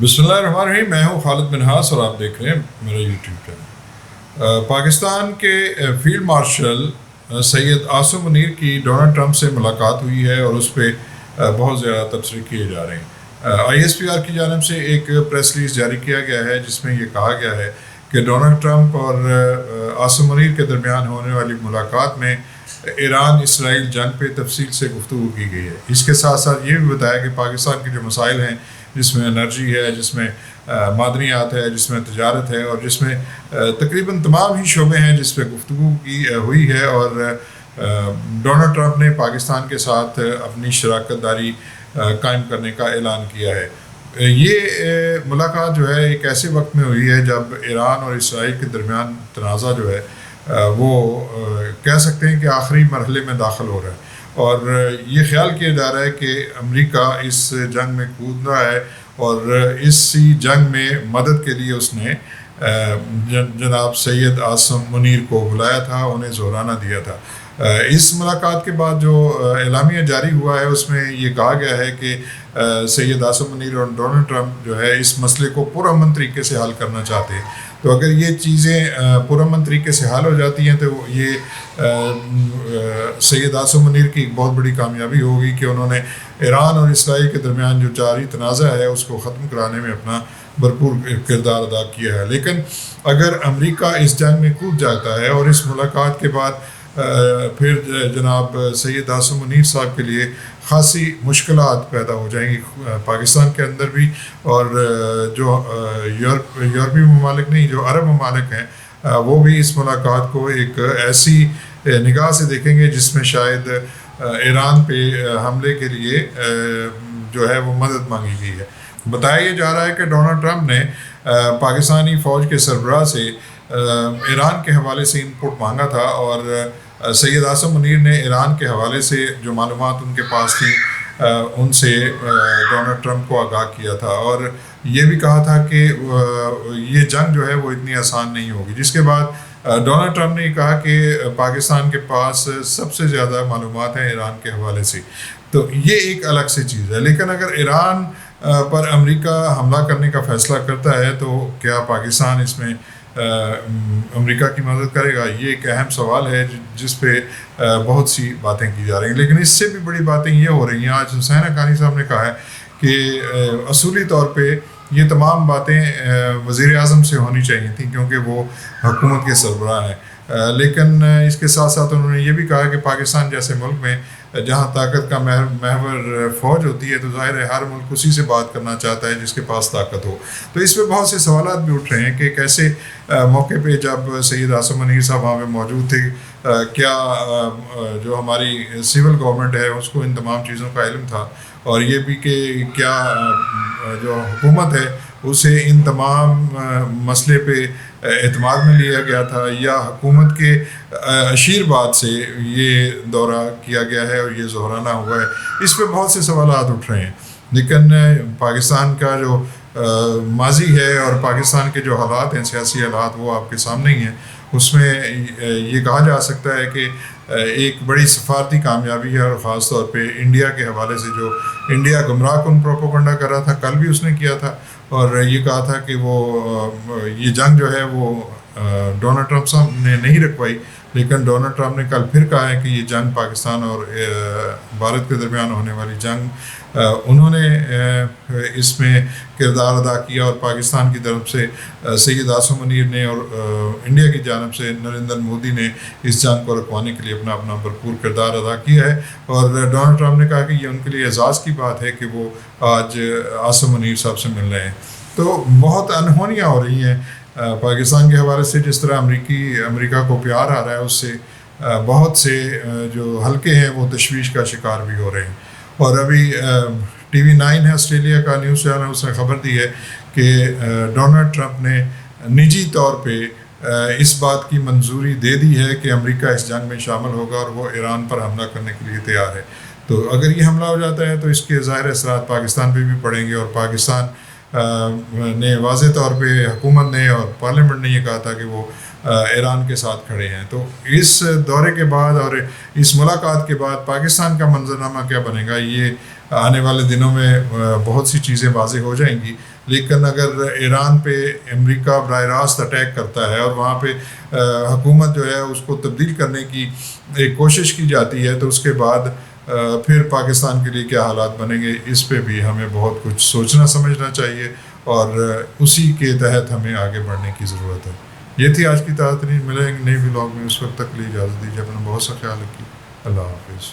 بسم اللہ الرحمن الرحیم. میں ہوں خالد منہاس اور آپ دیکھ رہے ہیں میرا یوٹیوب چینل. پاکستان کے فیلڈ مارشل سید عاصم منیر کی ڈونلڈ ٹرمپ سے ملاقات ہوئی ہے اور اس پہ بہت زیادہ تبصرے کیے جا رہے ہیں. آئی ایس پی آر کی جانب سے ایک پریس ریلیز جاری کیا گیا ہے جس میں یہ کہا گیا ہے کہ ڈونلڈ ٹرمپ اور عاصم منیر کے درمیان ہونے والی ملاقات میں ایران اسرائیل جنگ پہ تفصیل سے گفتگو کی گئی ہے. اس کے ساتھ ساتھ یہ بھی بتایا کہ پاکستان کے جو مسائل ہیں جس میں انرجی ہے، جس میں معدنیات ہے، جس میں تجارت ہے اور جس میں تقریباً تمام ہی شعبے ہیں جس پہ گفتگو کی ہوئی ہے، اور ڈونلڈ ٹرمپ نے پاکستان کے ساتھ اپنی شراکت داری قائم کرنے کا اعلان کیا ہے. یہ ملاقات جو ہے ایک ایسے وقت میں ہوئی ہے جب ایران اور اسرائیل کے درمیان تنازع جو ہے وہ کہہ سکتے ہیں کہ آخری مرحلے میں داخل ہو رہا ہے، اور یہ خیال کیا جا رہا ہے کہ امریکہ اس جنگ میں کود رہا ہے اور اسی جنگ میں مدد کے لیے اس نے جناب سید عاصم منیر کو بلایا تھا، انہیں زہرانہ دیا تھا. اس ملاقات کے بعد جو اعلامیہ جاری ہوا ہے اس میں یہ کہا گیا ہے کہ سید عاصم منیر اور ڈونلڈ ٹرمپ جو ہے اس مسئلے کو پرامن طریقے سے حل کرنا چاہتے ہیں. تو اگر یہ چیزیں پرامن طریقے سے حل ہو جاتی ہیں تو یہ سید عاصم منیر کی ایک بہت بڑی کامیابی ہوگی کہ انہوں نے ایران اور اسرائیل کے درمیان جو جاری تنازع ہے اس کو ختم کرانے میں اپنا بھرپور کردار ادا کیا ہے. لیکن اگر امریکہ اس جنگ میں کود جاتا ہے اور اس ملاقات کے بعد پھر جناب سید عاصم منیر صاحب کے لیے خاصی مشکلات پیدا ہو جائیں گی پاکستان کے اندر بھی، اور جو یورپی ممالک نہیں، جو عرب ممالک ہیں وہ بھی اس ملاقات کو ایک ایسی نگاہ سے دیکھیں گے جس میں شاید ایران پہ حملے کے لیے جو ہے وہ مدد مانگی گئی ہے. بتایا یہ جا رہا ہے کہ ڈونلڈ ٹرمپ نے پاکستانی فوج کے سربراہ سے ایران کے حوالے سے ان پٹ مانگا تھا، اور سید عاصم منیر نے ایران کے حوالے سے جو معلومات ان کے پاس تھیں ان سے ڈونلڈ ٹرمپ کو آگاہ کیا تھا، اور یہ بھی کہا تھا کہ یہ جنگ جو ہے وہ اتنی آسان نہیں ہوگی. جس کے بعد ڈونلڈ ٹرمپ نے کہا کہ پاکستان کے پاس سب سے زیادہ معلومات ہیں ایران کے حوالے سے. تو یہ ایک الگ سی چیز ہے. لیکن اگر ایران پر امریکہ حملہ کرنے کا فیصلہ کرتا ہے تو کیا پاکستان اس میں امریکہ کی مدد کرے گا؟ یہ ایک اہم سوال ہے جس پہ بہت سی باتیں کی جا رہی ہیں. لیکن اس سے بھی بڑی باتیں یہ ہو رہی ہیں، آج حسین حقانی صاحب نے کہا ہے کہ اصولی طور پہ یہ تمام باتیں وزیر اعظم سے ہونی چاہیے تھیں کیونکہ وہ حکومت کے سربراہ ہیں. لیکن اس کے ساتھ ساتھ انہوں نے یہ بھی کہا کہ پاکستان جیسے ملک میں جہاں طاقت کا محور فوج ہوتی ہے تو ظاہر ہے ہر ملک اسی سے بات کرنا چاہتا ہے جس کے پاس طاقت ہو. تو اس پہ بہت سے سوالات بھی اٹھ رہے ہیں کہ کیسے موقع پہ جب سید عاصم منیر صاحب وہاں پہ موجود تھے کیا جو ہماری سول گورنمنٹ ہے اس کو ان تمام چیزوں کا علم تھا، اور یہ بھی کہ کیا جو حکومت ہے اسے ان تمام مسئلے پہ اعتماد میں لیا گیا تھا، یا حکومت کے اشیر بعد سے یہ دورہ کیا گیا ہے اور یہ زہرانہ ہوا ہے. اس پہ بہت سے سوالات اٹھ رہے ہیں. لیکن پاکستان کا جو ماضی ہے اور پاکستان کے جو حالات ہیں، سیاسی حالات، وہ آپ کے سامنے ہی ہیں. اس میں یہ کہا جا سکتا ہے کہ ایک بڑی سفارتی کامیابی ہے، اور خاص طور پہ انڈیا کے حوالے سے جو انڈیا گمراہ کن پروپیگنڈا کر رہا تھا، کل بھی اس نے کیا تھا، اور یہ کہا تھا کہ وہ یہ جنگ جو ہے وہ ڈونلڈ ٹرمپ صاحب نے نہیں رکھوائی. لیکن ڈونلڈ ٹرمپ نے کل پھر کہا ہے کہ یہ جنگ پاکستان اور بھارت کے درمیان ہونے والی جنگ انہوں نے اس میں کردار ادا کیا، اور پاکستان کی طرف سے سید عاصم منیر نے اور انڈیا کی جانب سے نریندر مودی نے اس جنگ کو رکھوانے کے لیے اپنا بھرپور کردار ادا کیا ہے. اور ڈونلڈ ٹرمپ نے کہا کہ یہ ان کے لیے اعزاز کی بات ہے کہ وہ آج عاصم منیر صاحب سے مل رہے ہیں. تو بہت انہونیاں ہو رہی ہیں پاکستان کے حوالے سے. جس طرح امریکہ کو پیار آ رہا ہے اس سے بہت سے جو حلقے ہیں وہ تشویش کا شکار بھی ہو رہے ہیں. اور ابھی ٹی وی 9 ہے آسٹریلیا کا نیوز چینل، اس نے خبر دی ہے کہ ڈونلڈ ٹرمپ نے نجی طور پہ اس بات کی منظوری دے دی ہے کہ امریکہ اس جنگ میں شامل ہوگا اور وہ ایران پر حملہ کرنے کے لیے تیار ہے. تو اگر یہ حملہ ہو جاتا ہے تو اس کے ظاہر اثرات پاکستان پہ بھی پڑیں گے، اور پاکستان نے واضح طور پہ حکومت نے اور پارلیمنٹ نے یہ کہا تھا کہ وہ ایران کے ساتھ کھڑے ہیں. تو اس دورے کے بعد اور اس ملاقات کے بعد پاکستان کا منظرنامہ کیا بنے گا، یہ آنے والے دنوں میں بہت سی چیزیں واضح ہو جائیں گی. لیکن اگر ایران پہ امریکہ براہ راست اٹیک کرتا ہے اور وہاں پہ حکومت جو ہے اس کو تبدیل کرنے کی ایک کوشش کی جاتی ہے تو اس کے بعد پھر پاکستان کے لیے کیا حالات بنیں گے، اس پہ بھی ہمیں بہت کچھ سوچنا سمجھنا چاہیے اور اسی کے تحت ہمیں آگے بڑھنے کی ضرورت ہے. یہ تھی آج کی تازہ ترین. ملیں گے نئے ولاگ میں، اس وقت تک لیے اجازت دیجیے. اپنا بہت سا خیال رکھیے. اللہ حافظ.